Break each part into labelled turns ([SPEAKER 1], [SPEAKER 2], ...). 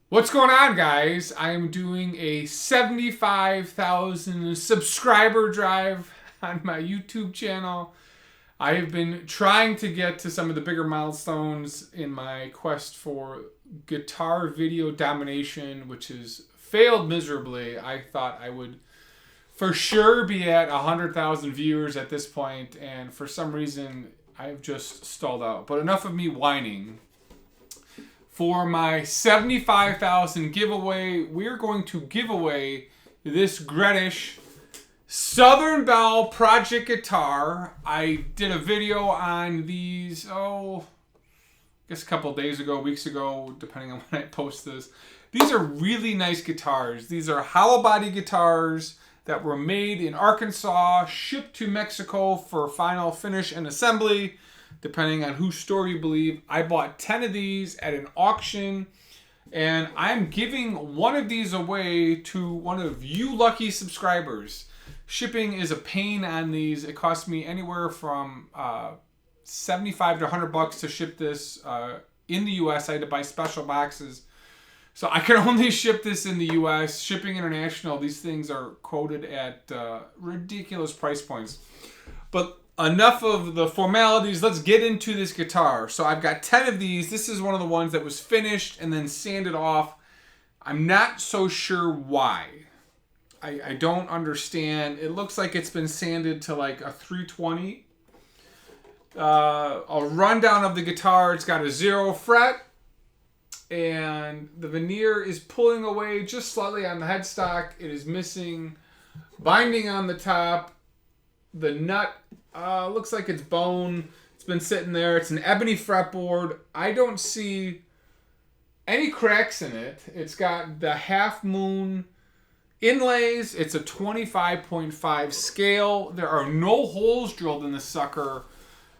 [SPEAKER 1] What's going on, guys? I am doing a 75,000 subscriber drive on my YouTube channel. I have been trying to get to some of the bigger milestones in my quest for guitar video domination, which has failed miserably. I thought I would for sure be at 100,000 viewers at this point, and for some reason I've just stalled out. But enough of me whining. For my 75,000 giveaway, we're going to give away this Gretish Southern Belle Project guitar. I did a video on these, I guess a couple days ago, weeks ago, depending on when I post this. These are really nice guitars. These are hollow body guitars that were made in Arkansas, shipped to Mexico for final finish and assembly, depending on whose story you believe. I bought 10 of these at an auction, and I'm giving one of these away to one of you lucky subscribers. Shipping is a pain on these. It cost me anywhere from $75 to $100 to ship this in the US. I had to buy special boxes. So I can only ship this in the US. Shipping international, these things are quoted at ridiculous price points. But enough of the formalities. Let's get into this guitar. So I've got 10 of these. This is one of the ones that was finished and then sanded off. I'm not so sure why. I don't understand. It looks like it's been sanded to like a 320. A rundown of the guitar. It's got a 0 fret. And the veneer is pulling away just slightly on the headstock. It is missing binding on the top. The nut looks like it's bone. It's been sitting there. It's an ebony fretboard. I don't see any cracks in it. It's got the half moon inlays. It's a 25.5 scale. There are no holes drilled in the sucker.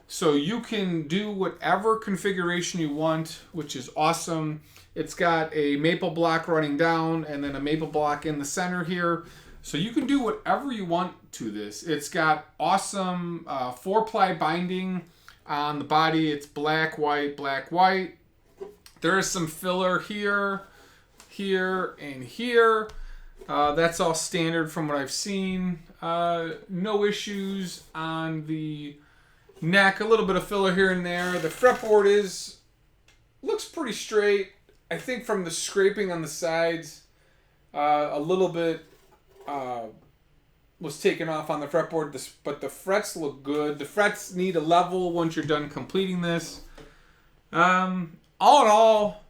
[SPEAKER 1] So you can do whatever configuration you want, which is awesome. It's got a maple block running down and then a maple block in the center here. So you can do whatever you want to this. It's got awesome 4-ply binding on the body. It's black, white, black, white. There is some filler here, here, and here. That's all standard from what I've seen. No issues on the neck. A little bit of filler here and there. The fretboard looks pretty straight. I think from the scraping on the sides, a little bit was taken off on the fretboard, but the frets look good. The frets need a level once you're done completing this. All in all,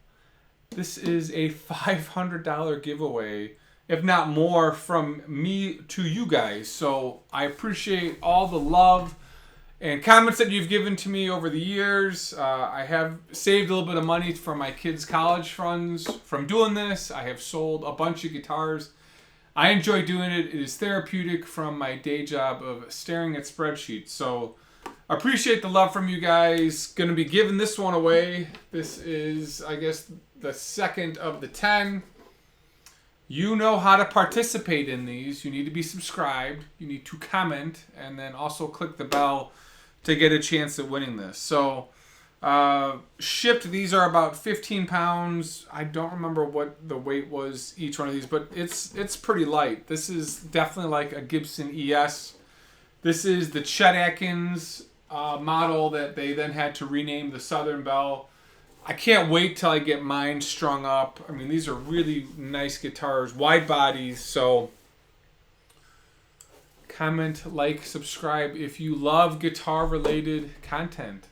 [SPEAKER 1] this is a $500 giveaway, if not more, from me to you guys. So I appreciate all the love and comments that you've given to me over the years. I have saved a little bit of money for my kids' college funds from doing this. I have sold a bunch of guitars. I enjoy doing it. It is therapeutic from my day job of staring at spreadsheets. So I appreciate the love from you guys. Going to be giving this one away. This is, I guess, the second of the 10. You know how to participate in these. You need to be subscribed. You need to comment. And then also click the bell to get a chance at winning this. So shipped, these are about 15 pounds. I don't remember what the weight was each one of these, but it's pretty light. This is definitely like a Gibson ES. This is the Chet Atkins model that they then had to rename the Southern Belle. I can't wait till I get mine strung up. I mean, these are really nice guitars, wide bodies. So comment, like, subscribe if you love guitar-related content.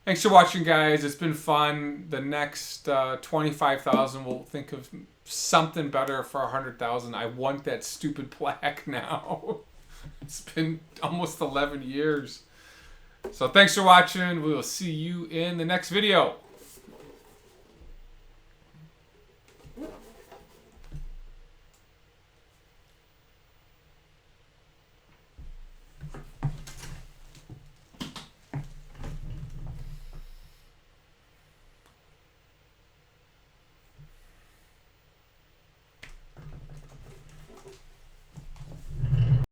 [SPEAKER 1] Thanks for watching, guys. It's been fun. The next 25,000, we'll think of something better for 100,000. I want that stupid plaque now. It's been almost 11 years. So thanks for watching. We will see you in the next video.